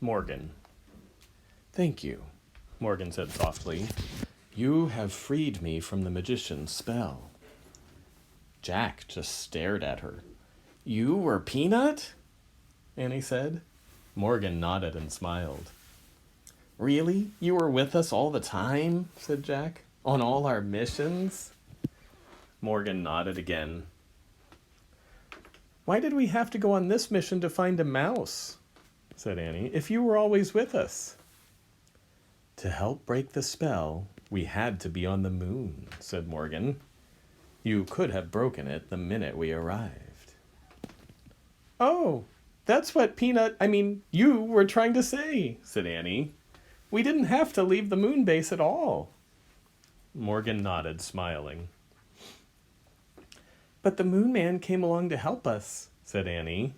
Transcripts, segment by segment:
Morgan. Thank you, Morgan said softly. You have freed me from the magician's spell. Jack just stared at her. You were Peanut? Annie said. Morgan nodded and smiled. Really? You were with us all the time? Said Jack. On all our missions? Morgan nodded again. Why did we have to go on this mission to find a mouse? Said Annie, if you were always with us. To help break the spell, we had to be on the moon, said Morgan. You could have broken it the minute we arrived. Oh, that's what you were trying to say, said Annie. We didn't have to leave the moon base at all. Morgan nodded, smiling. But the Moon Man came along to help us, said Annie.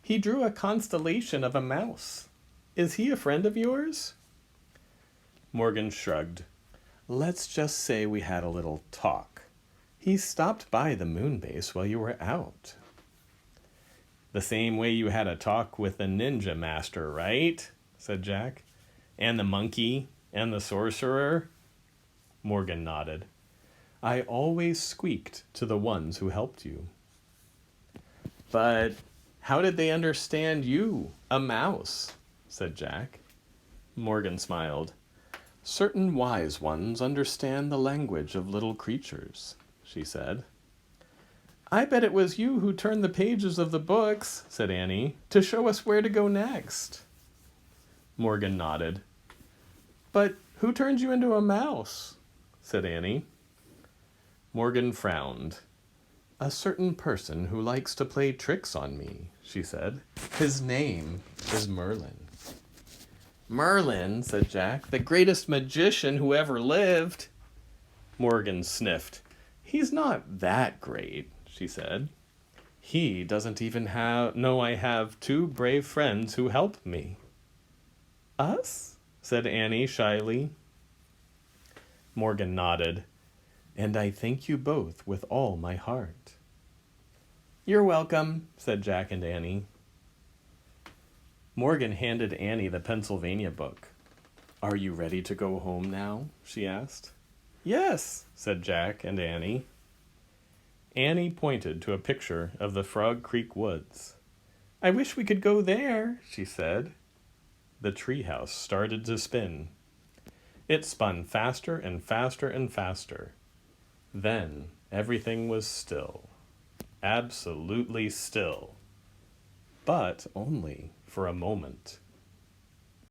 He drew a constellation of a mouse. Is he a friend of yours? Morgan shrugged. Let's just say we had a little talk. He stopped by the moon base while you were out. The same way you had a talk with the ninja master, right? Said Jack. And the monkey and the sorcerer? Morgan nodded. I always squeaked to the ones who helped you. But how did they understand you, a mouse? Said Jack. Morgan smiled. Certain wise ones understand the language of little creatures, she said. I bet it was you who turned the pages of the books, said Annie, to show us where to go next. Morgan nodded. But who turned you into a mouse? Said Annie. Morgan frowned. A certain person who likes to play tricks on me, she said. His name is Merlin. Merlin, said Jack, the greatest magician who ever lived. Morgan sniffed. He's not that great, she said. He doesn't even know I have two brave friends who help me. Us? Said Annie shyly. Morgan nodded. And I thank you both with all my heart. You're welcome, said Jack and Annie. Morgan handed Annie the Pennsylvania book. Are you ready to go home now? She asked. Yes, said Jack and Annie. Annie pointed to a picture of the Frog Creek woods. I wish we could go there, she said. The treehouse started to spin. It spun faster and faster and faster. Then everything was still. Absolutely still. But only for a moment.